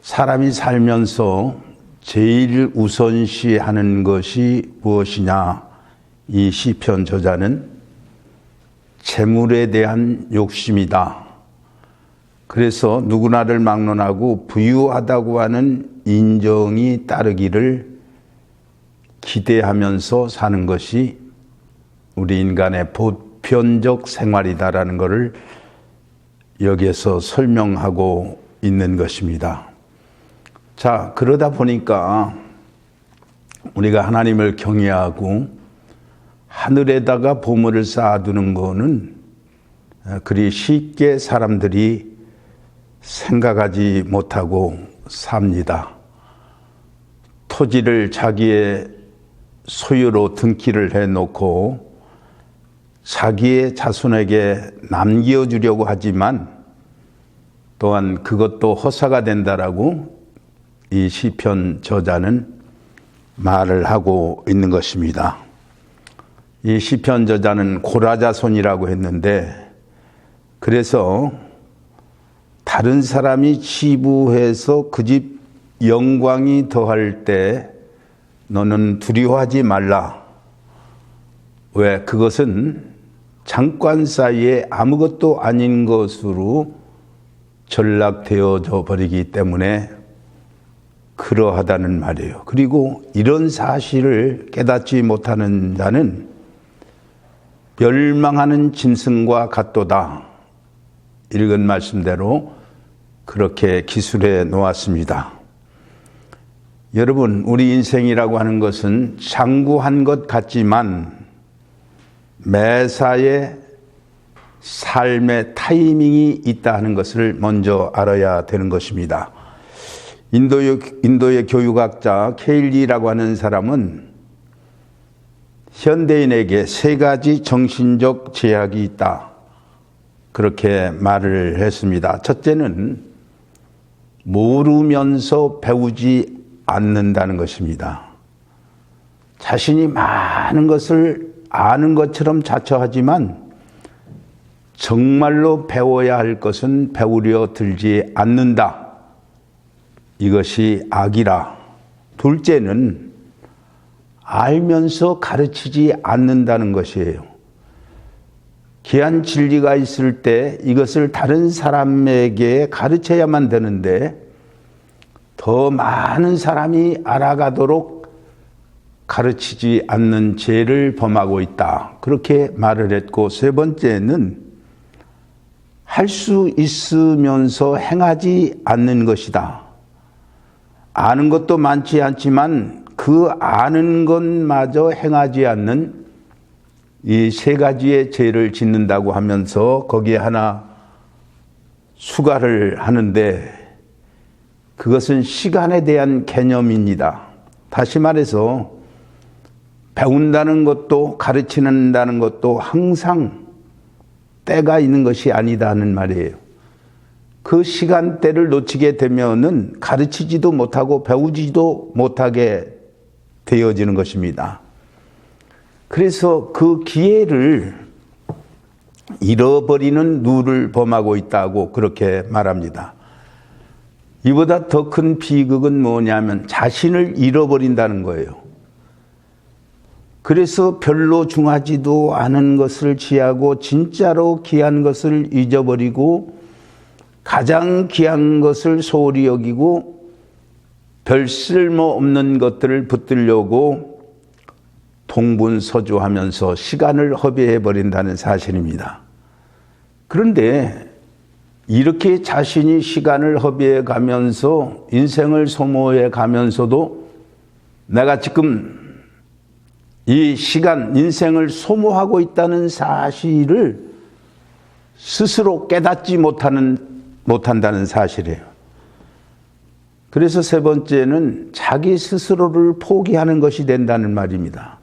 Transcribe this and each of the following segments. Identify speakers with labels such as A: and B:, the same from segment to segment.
A: 사람이 살면서 제일 우선시하는 것이 무엇이냐? 이 시편 저자는 재물에 대한 욕심이다. 그래서 누구나를 막론하고 부유하다고 하는 인정이 따르기를 기대하면서 사는 것이 우리 인간의 보편적 생활이다라는 것을 여기에서 설명하고 있는 것입니다. 자, 그러다 보니까 우리가 하나님을 경외하고 하늘에다가 보물을 쌓아두는 거는 그리 쉽게 사람들이 생각하지 못하고 삽니다. 토지를 자기의 소유로 등기를 해놓고 자기의 자손에게 남겨주려고 하지만 또한 그것도 허사가 된다라고 이 시편 저자는 말을 하고 있는 것입니다. 이 시편 저자는 고라자손이라고 했는데, 그래서 다른 사람이 치부해서 그 집 영광이 더할 때 너는 두려워하지 말라. 왜? 그것은 잠깐 사이에 아무것도 아닌 것으로 전락되어져 버리기 때문에 그러하다는 말이에요. 그리고 이런 사실을 깨닫지 못하는 자는 멸망하는 짐승과 같도다. 읽은 말씀대로 그렇게 기술해 놓았습니다. 여러분, 우리 인생이라고 하는 것은 장구한 것 같지만 매사에 삶의 타이밍이 있다 하는 것을 먼저 알아야 되는 것입니다. 인도의 교육학자 케일리라고 하는 사람은 현대인에게 세 가지 정신적 제약이 있다, 그렇게 말을 했습니다. 첫째는 모르면서 배우지 않는다는 것입니다. 자신이 많은 것을 아는 것처럼 자처하지만 정말로 배워야 할 것은 배우려 들지 않는다. 이것이 악이라. 둘째는 알면서 가르치지 않는다는 것이에요. 귀한 진리가 있을 때 이것을 다른 사람에게 가르쳐야만 되는데 더 많은 사람이 알아가도록 가르치지 않는 죄를 범하고 있다, 그렇게 말을 했고, 세 번째는 할 수 있으면서 행하지 않는 것이다. 아는 것도 많지 않지만 그 아는 것마저 행하지 않는 이 세 가지의 죄를 짓는다고 하면서 거기에 하나 추가를 하는데, 그것은 시간에 대한 개념입니다. 다시 말해서 배운다는 것도 가르치는다는 것도 항상 때가 있는 것이 아니다는 말이에요. 그 시간대를 놓치게 되면은 가르치지도 못하고 배우지도 못하게 되어지는 것입니다. 그래서 그 기회를 잃어버리는 누를 범하고 있다고 그렇게 말합니다. 이보다 더 큰 비극은 뭐냐면 자신을 잃어버린다는 거예요. 그래서 별로 중하지도 않은 것을 취하고 진짜로 귀한 것을 잊어버리고 가장 귀한 것을 소홀히 여기고 별 쓸모없는 것들을 붙들려고 동분서주하면서 시간을 허비해버린다는 사실입니다. 그런데 이렇게 자신이 시간을 허비해 가면서 인생을 소모해 가면서도 내가 지금 이 시간, 인생을 소모하고 있다는 사실을 스스로 깨닫지 못한다는 사실이에요. 그래서 세 번째는 자기 스스로를 포기하는 것이 된다는 말입니다.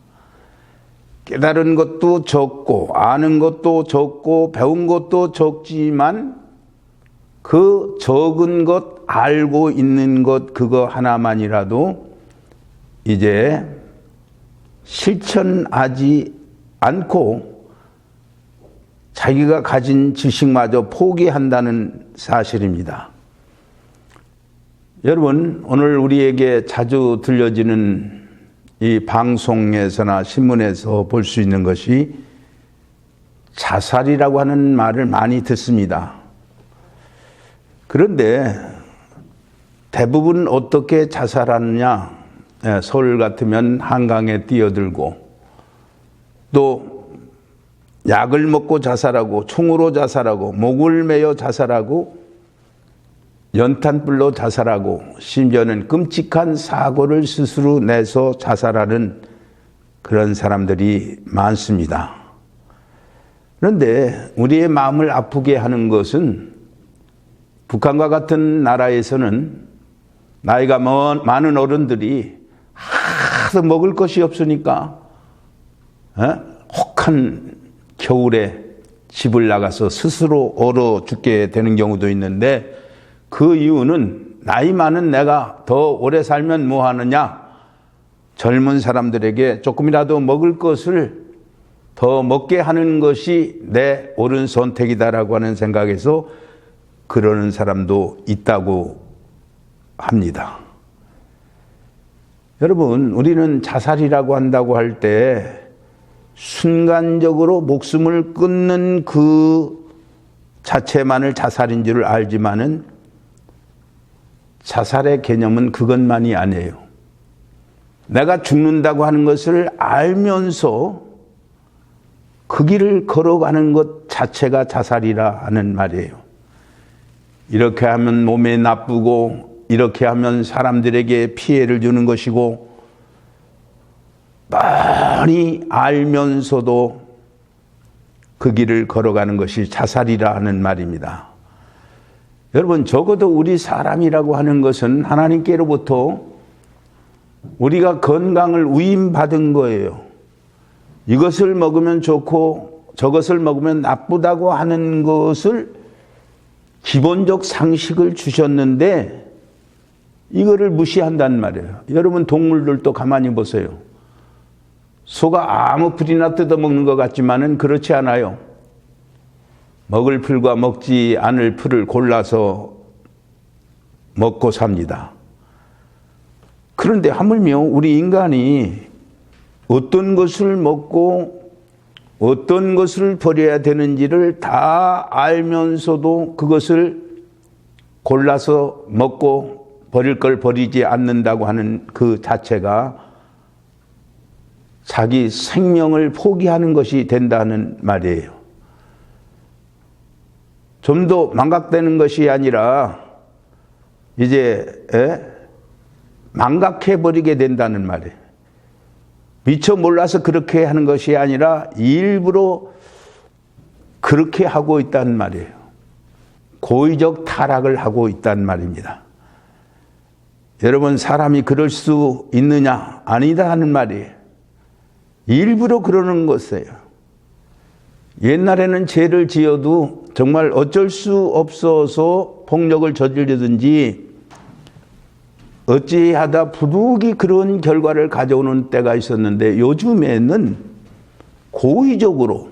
A: 깨달은 것도 적고 아는 것도 적고 배운 것도 적지만 그 적은 것, 알고 있는 것, 그거 하나만이라도 이제 실천하지 않고 자기가 가진 지식마저 포기한다는 사실입니다. 여러분, 오늘 우리에게 자주 들려지는 이 방송에서나 신문에서 볼 수 있는 것이 자살이라고 하는 말을 많이 듣습니다. 그런데 대부분 어떻게 자살하느냐? 서울 같으면 한강에 뛰어들고 또 약을 먹고 자살하고 총으로 자살하고 목을 매어 자살하고 연탄불로 자살하고 심지어는 끔찍한 사고를 스스로 내서 자살하는 그런 사람들이 많습니다. 그런데 우리의 마음을 아프게 하는 것은 북한과 같은 나라에서는 나이가 많은 어른들이 하도 먹을 것이 없으니까 혹한 겨울에 집을 나가서 스스로 얼어 죽게 되는 경우도 있는데, 그 이유는 나이 많은 내가 더 오래 살면 뭐 하느냐, 젊은 사람들에게 조금이라도 먹을 것을 더 먹게 하는 것이 내 옳은 선택이다라고 하는 생각에서 그러는 사람도 있다고 합니다. 여러분, 우리는 자살이라고 한다고 할 때 순간적으로 목숨을 끊는 그 자체만을 자살인 줄 알지만은 자살의 개념은 그것만이 아니에요. 내가 죽는다고 하는 것을 알면서 그 길을 걸어가는 것 자체가 자살이라 하는 말이에요. 이렇게 하면 몸에 나쁘고 이렇게 하면 사람들에게 피해를 주는 것이고 뻔히 알면서도 그 길을 걸어가는 것이 자살이라 하는 말입니다. 여러분, 적어도 우리 사람이라고 하는 것은 하나님께로부터 우리가 건강을 위임받은 거예요. 이것을 먹으면 좋고 저것을 먹으면 나쁘다고 하는 것을 기본적 상식을 주셨는데 이거를 무시한단 말이에요. 여러분, 동물들도 가만히 보세요. 소가 아무 풀이나 뜯어먹는 것 같지만은 그렇지 않아요. 먹을 풀과 먹지 않을 풀을 골라서 먹고 삽니다. 그런데 하물며 우리 인간이 어떤 것을 먹고 어떤 것을 버려야 되는지를 다 알면서도 그것을 골라서 먹고 버릴 걸 버리지 않는다고 하는 그 자체가 자기 생명을 포기하는 것이 된다는 말이에요. 좀 더 망각되는 것이 아니라 이제 망각해버리게 된다는 말이에요. 미처 몰라서 그렇게 하는 것이 아니라 일부러 그렇게 하고 있다는 말이에요. 고의적 타락을 하고 있다는 말입니다. 여러분, 사람이 그럴 수 있느냐? 아니다 하는 말이에요. 일부러 그러는 것이에요. 옛날에는 죄를 지어도 정말 어쩔 수 없어서 폭력을 저지르든지 어찌하다 부득이 그런 결과를 가져오는 때가 있었는데, 요즘에는 고의적으로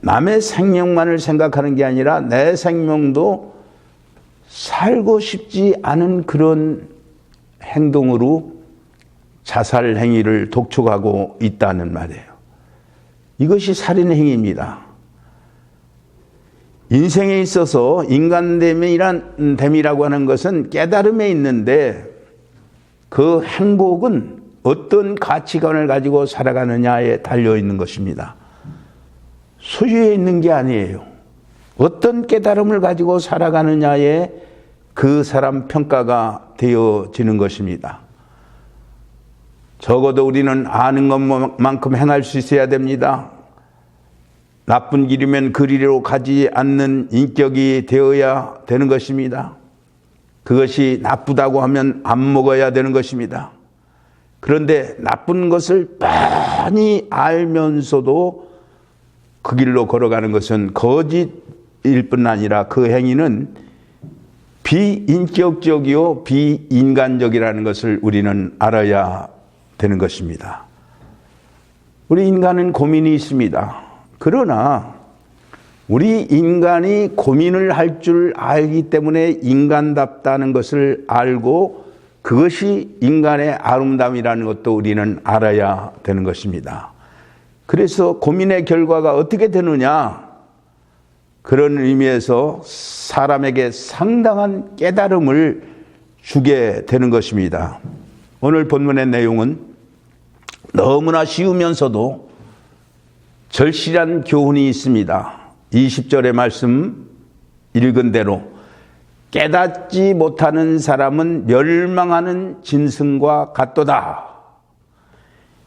A: 남의 생명만을 생각하는 게 아니라 내 생명도 살고 싶지 않은 그런 행동으로 자살 행위를 독촉하고 있다는 말이에요. 이것이 살인 행위입니다. 인생에 있어서 인간됨이라고 하는 것은 깨달음에 있는데, 그 행복은 어떤 가치관을 가지고 살아가느냐에 달려 있는 것입니다. 소유에 있는 게 아니에요. 어떤 깨달음을 가지고 살아가느냐에 그 사람 평가가 되어지는 것입니다. 적어도 우리는 아는 것만큼 행할 수 있어야 됩니다. 나쁜 길이면 그 길로 가지 않는 인격이 되어야 되는 것입니다. 그것이 나쁘다고 하면 안 먹어야 되는 것입니다. 그런데 나쁜 것을 뻔히 알면서도 그 길로 걸어가는 것은 거짓일 뿐 아니라 그 행위는 비인격적이요 비인간적이라는 것을 우리는 알아야 되는 것입니다. 우리 인간은 고민이 있습니다. 그러나 우리 인간이 고민을 할 줄 알기 때문에 인간답다는 것을 알고 그것이 인간의 아름다움이라는 것도 우리는 알아야 되는 것입니다. 그래서 고민의 결과가 어떻게 되느냐? 그런 의미에서 사람에게 상당한 깨달음을 주게 되는 것입니다. 오늘 본문의 내용은 너무나 쉬우면서도 절실한 교훈이 있습니다. 20절의 말씀 읽은 대로 깨닫지 못하는 사람은 멸망하는 짐승과 같도다.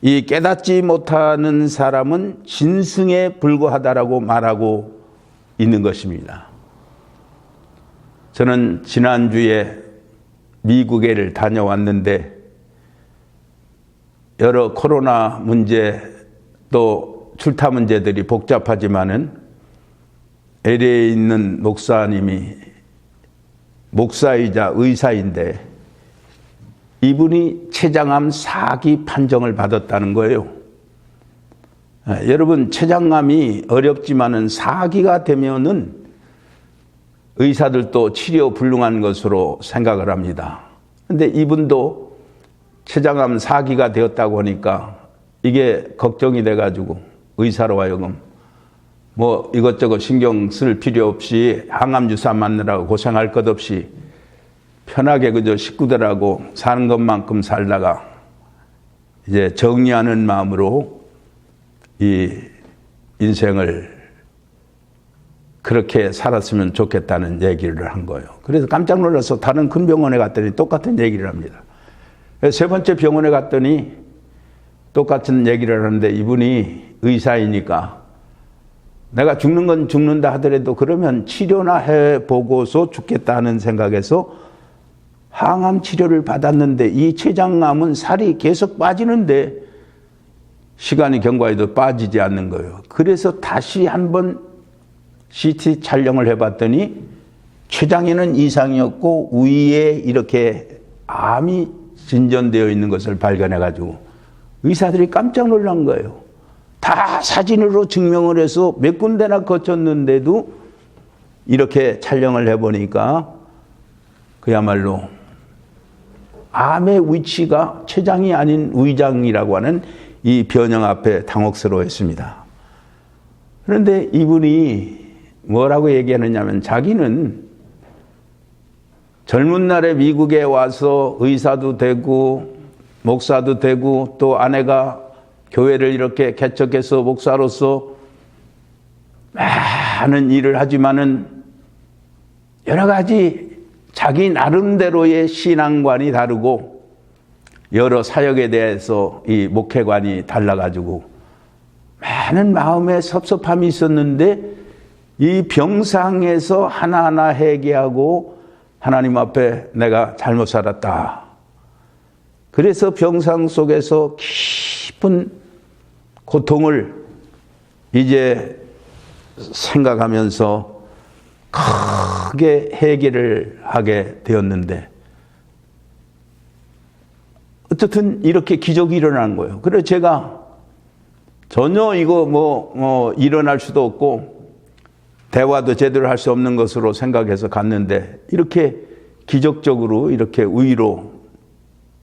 A: 이 깨닫지 못하는 사람은 짐승에 불과하다라고 말하고 있는 것입니다. 저는 지난주에 미국에를 다녀왔는데 여러 코로나 문제 또 출타 문제들이 복잡하지만은 LA에 있는 목사님이 목사이자 의사인데 이분이 췌장암 4기 판정을 받았다는 거예요. 여러분, 췌장암이 어렵지만은 4기가 되면은 의사들도 치료 불능한 것으로 생각을 합니다. 근데 이분도 췌장암 4기가 되었다고 하니까 이게 걱정이 돼가지고 의사로 하여금 뭐 이것저것 신경 쓸 필요 없이 항암 주사 맞느라고 고생할 것 없이 편하게 그저 식구들하고 사는 것만큼 살다가 이제 정리하는 마음으로 이 인생을 그렇게 살았으면 좋겠다는 얘기를 한 거예요. 그래서 깜짝 놀라서 다른 큰 병원에 갔더니 똑같은 얘기를 합니다. 세 번째 병원에 갔더니 똑같은 얘기를 하는데 이분이 의사이니까 내가 죽는 건 죽는다 하더라도 그러면 치료나 해보고서 죽겠다는 생각에서 항암 치료를 받았는데 이 췌장암은 살이 계속 빠지는데 시간이 경과해도 빠지지 않는 거예요. 그래서 다시 한번 CT 촬영을 해봤더니 췌장에는 이상이었고 위에 이렇게 암이 진전되어 있는 것을 발견해가지고 의사들이 깜짝 놀란 거예요. 다 사진으로 증명을 해서 몇 군데나 거쳤는데도 이렇게 촬영을 해보니까 그야말로 암의 위치가 췌장이 아닌 위장이라고 하는 이 변형 앞에 당혹스러워했습니다. 그런데 이분이 뭐라고 얘기하느냐면 자기는 젊은 날에 미국에 와서 의사도 되고 목사도 되고 또 아내가 교회를 이렇게 개척해서 목사로서 많은 일을 하지만은 여러 가지 자기 나름대로의 신앙관이 다르고 여러 사역에 대해서 이 목회관이 달라가지고 많은 마음에 섭섭함이 있었는데 이 병상에서 하나하나 회개하고 하나님 앞에 내가 잘못 살았다. 그래서 병상 속에서 깊은 고통을 이제 생각하면서 크게 회개를 하게 되었는데 어쨌든 이렇게 기적이 일어난 거예요. 그래서 제가 전혀 이거 일어날 수도 없고 대화도 제대로 할 수 없는 것으로 생각해서 갔는데 이렇게 기적적으로 이렇게 의로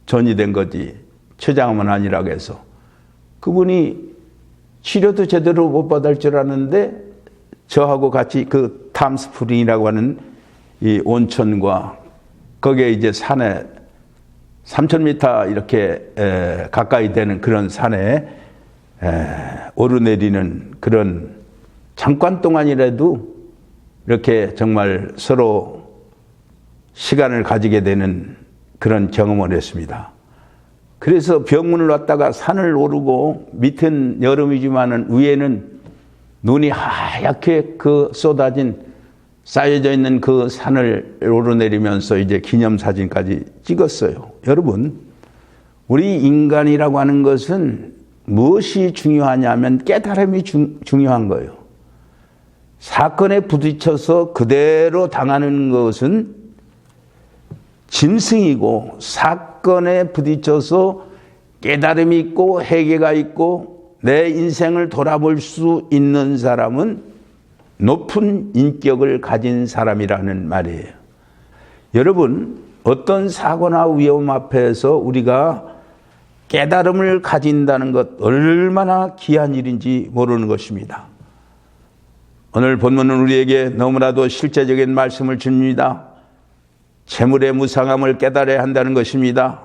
A: 전이된 거지 췌장암은 아니라고 해서 그분이 치료도 제대로 못 받을 줄 아는데 저하고 같이 그 탐스프링이라고 하는 이 온천과 거기에 이제 산에 3,000m 이렇게 가까이 되는 그런 산에 오르내리는 그런 잠깐 동안이라도 이렇게 정말 서로 시간을 가지게 되는 그런 경험을 했습니다. 그래서 병문을 왔다가 산을 오르고 밑은 여름이지만은 위에는 눈이 하얗게 그 쏟아진 쌓여져 있는 그 산을 오르내리면서 이제 기념사진까지 찍었어요. 여러분, 우리 인간이라고 하는 것은 무엇이 중요하냐면 깨달음이 중요한 거예요. 사건에 부딪혀서 그대로 당하는 것은 짐승이고 사건에 부딪혀서 깨달음이 있고 회개가 있고 내 인생을 돌아볼 수 있는 사람은 높은 인격을 가진 사람이라는 말이에요. 여러분, 어떤 사고나 위험 앞에서 우리가 깨달음을 가진다는 것 얼마나 귀한 일인지 모르는 것입니다. 오늘 본문은 우리에게 너무나도 실제적인 말씀을 줍니다. 재물의 무상함을 깨달아야 한다는 것입니다.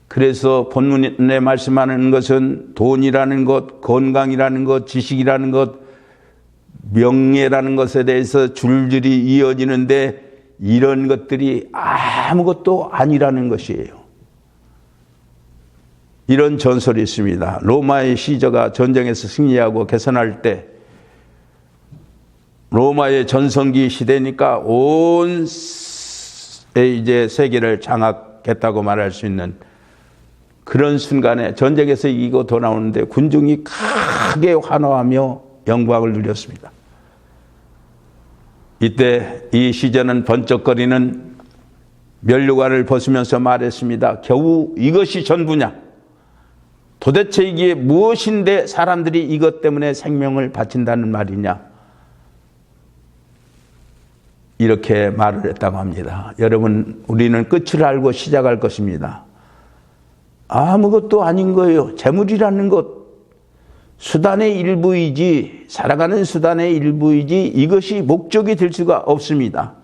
A: 그래서 본문에 말씀하는 것은 돈이라는 것, 건강이라는 것, 지식이라는 것, 명예라는 것에 대해서 줄줄이 이어지는데 이런 것들이 아무것도 아니라는 것이에요. 이런 전설이 있습니다. 로마의 시저가 전쟁에서 승리하고 개선할 때 로마의 전성기 시대니까 온 이제 세계를 장악했다고 말할 수 있는 그런 순간에 전쟁에서 이기고 돌아오는데 군중이 크게 환호하며 영광을 누렸습니다. 이때 이 시저는 번쩍거리는 면류관을 벗으면서 말했습니다. 겨우 이것이 전부냐? 도대체 이게 무엇인데 사람들이 이것 때문에 생명을 바친다는 말이냐? 이렇게 말을 했다고 합니다. 여러분, 우리는 끝을 알고 시작할 것입니다. 아무것도 아닌 거예요. 재물이라는 것, 수단의 일부이지, 살아가는 수단의 일부이지 이것이 목적이 될 수가 없습니다.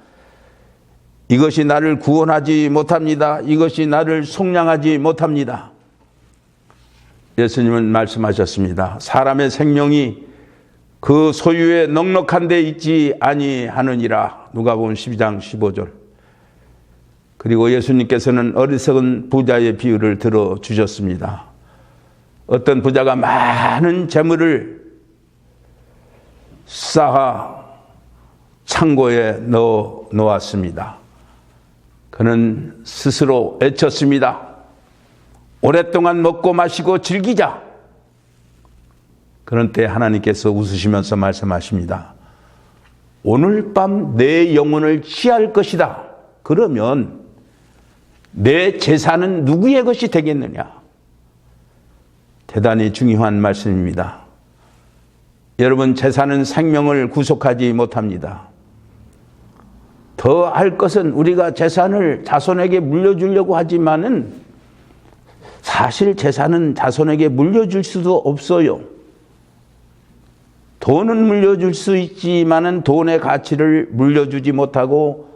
A: 이것이 나를 구원하지 못합니다. 이것이 나를 속량하지 못합니다. 예수님은 말씀하셨습니다. 사람의 생명이 그 소유에 넉넉한 데 있지 아니하느니라. 누가복음 12장 15절. 그리고 예수님께서는 어리석은 부자의 비유를 들어주셨습니다. 어떤 부자가 많은 재물을 쌓아 창고에 넣어 놓았습니다. 그는 스스로 애쳤습니다. 오랫동안 먹고 마시고 즐기자. 그런 때 하나님께서 웃으시면서 말씀하십니다. 오늘 밤 내 영혼을 취할 것이다. 그러면 내 재산은 누구의 것이 되겠느냐? 대단히 중요한 말씀입니다. 여러분, 재산은 생명을 구속하지 못합니다. 더 할 것은 우리가 재산을 자손에게 물려주려고 하지만은 사실 재산은 자손에게 물려줄 수도 없어요. 돈은 물려줄 수 있지만은 돈의 가치를 물려주지 못하고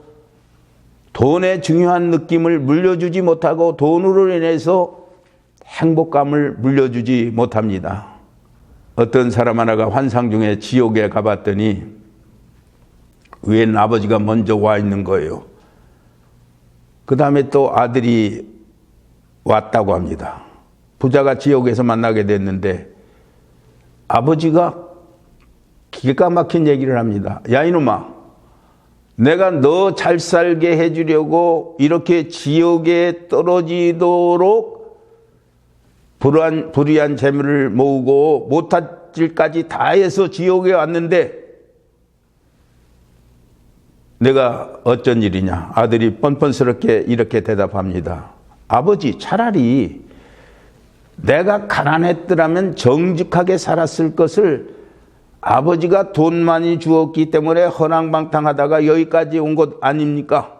A: 돈의 중요한 느낌을 물려주지 못하고 돈으로 인해서 행복감을 물려주지 못합니다. 어떤 사람 하나가 환상 중에 지옥에 가봤더니 웬 아버지가 먼저 와 있는 거예요. 그 다음에 또 아들이 왔다고 합니다. 부자가 지옥에서 만나게 됐는데 아버지가 기가 막힌 얘기를 합니다. 야 이놈아, 내가 너 잘 살게 해주려고 이렇게 지옥에 떨어지도록 불의한 재물을 모으고 못할 짓까지 다 해서 지옥에 왔는데 내가 어쩐 일이냐? 아들이 뻔뻔스럽게 이렇게 대답합니다. 아버지, 차라리 내가 가난했더라면 정직하게 살았을 것을 아버지가 돈 많이 주었기 때문에 허랑방탕하다가 여기까지 온 것 아닙니까?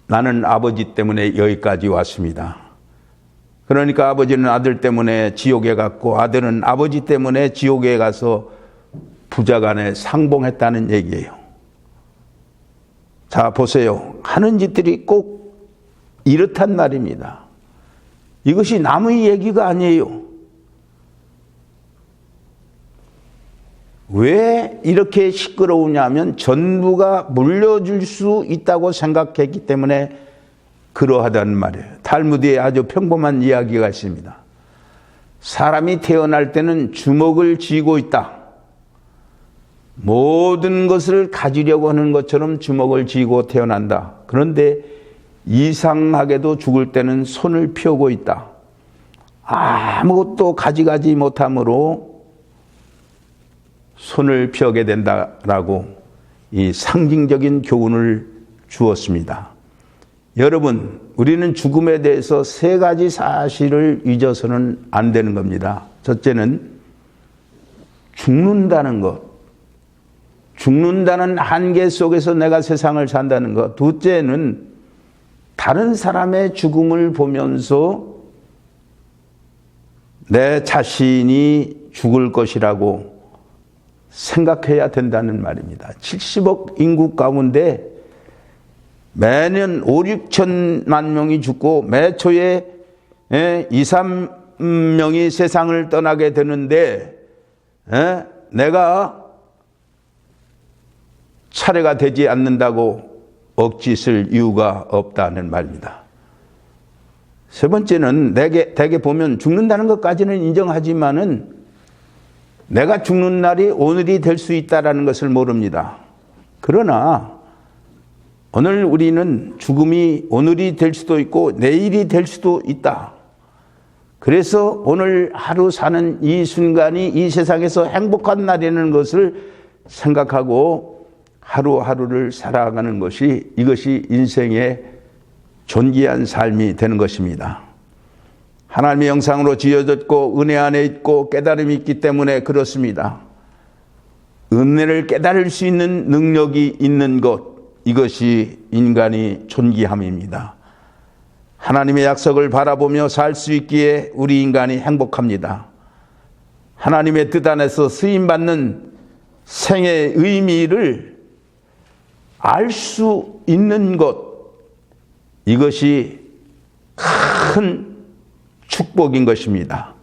A: 나는 아버지 때문에 여기까지 왔습니다. 그러니까 아버지는 아들 때문에 지옥에 갔고 아들은 아버지 때문에 지옥에 가서 부자 간에 상봉했다는 얘기예요. 자, 보세요. 하는 짓들이 꼭 이렇단 말입니다. 이것이 남의 얘기가 아니에요. 왜 이렇게 시끄러우냐면 전부가 물려줄 수 있다고 생각했기 때문에 그러하다는 말이에요. 탈무드에 아주 평범한 이야기가 있습니다. 사람이 태어날 때는 주먹을 쥐고 있다. 모든 것을 가지려고 하는 것처럼 주먹을 쥐고 태어난다. 그런데 이상하게도 죽을 때는 손을 펴고 있다. 아무것도 가져가지 못함으로 손을 펴게 된다라고 이 상징적인 교훈을 주었습니다. 여러분, 우리는 죽음에 대해서 세 가지 사실을 잊어서는 안 되는 겁니다. 첫째는 죽는다는 것. 죽는다는 한계 속에서 내가 세상을 산다는 것. 둘째는 다른 사람의 죽음을 보면서 내 자신이 죽을 것이라고 생각해야 된다는 말입니다. 70억 인구 가운데 매년 5, 6천만 명이 죽고 매 초에 2, 3명이 세상을 떠나게 되는데 내가 차례가 되지 않는다고 억지 쓸 이유가 없다는 말입니다. 세 번째는 대개 보면 죽는다는 것까지는 인정하지만은 내가 죽는 날이 오늘이 될 수 있다는 것을 모릅니다. 그러나 오늘 우리는 죽음이 오늘이 될 수도 있고 내일이 될 수도 있다. 그래서 오늘 하루 사는 이 순간이 이 세상에서 행복한 날이라는 것을 생각하고 하루하루를 살아가는 것이 이것이 인생의 존귀한 삶이 되는 것입니다. 하나님의 형상으로 지어졌고 은혜 안에 있고 깨달음이 있기 때문에 그렇습니다. 은혜를 깨달을 수 있는 능력이 있는 것, 이것이 인간이 존귀함입니다. 하나님의 약속을 바라보며 살 수 있기에 우리 인간이 행복합니다. 하나님의 뜻 안에서 쓰임받는 생의 의미를 알 수 있는 것, 이것이 큰 축복인 것입니다.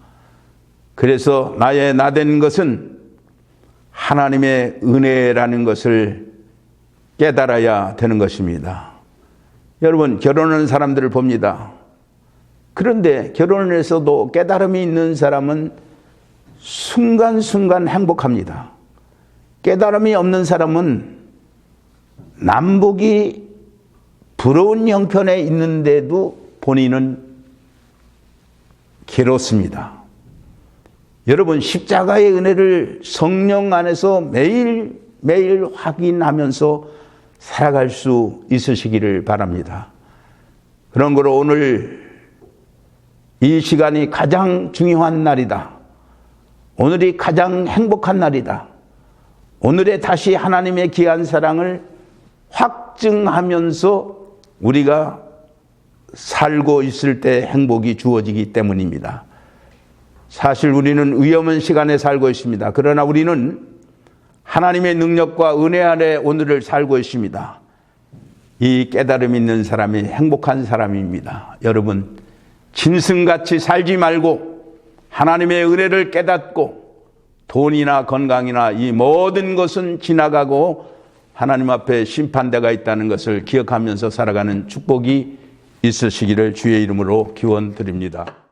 A: 그래서 나의 나된 것은 하나님의 은혜라는 것을 깨달아야 되는 것입니다. 여러분, 결혼하는 사람들을 봅니다. 그런데 결혼을 해서도 깨달음이 있는 사람은 순간순간 행복합니다. 깨달음이 없는 사람은 남북이 부러운 형편에 있는데도 본인은 괴롭습니다. 여러분, 십자가의 은혜를 성령 안에서 매일매일 확인하면서 살아갈 수 있으시기를 바랍니다. 그런 거로 오늘 이 시간이 가장 중요한 날이다. 오늘이 가장 행복한 날이다. 오늘에 다시 하나님의 귀한 사랑을 확증하면서 우리가 살고 있을 때 행복이 주어지기 때문입니다. 사실 우리는 위험한 시간에 살고 있습니다. 그러나 우리는 하나님의 능력과 은혜 안에 오늘을 살고 있습니다. 이 깨달음 있는 사람이 행복한 사람입니다. 여러분, 짐승같이 살지 말고 하나님의 은혜를 깨닫고 돈이나 건강이나 이 모든 것은 지나가고 하나님 앞에 심판대가 있다는 것을 기억하면서 살아가는 축복이 있으시기를 주의 이름으로 기원드립니다.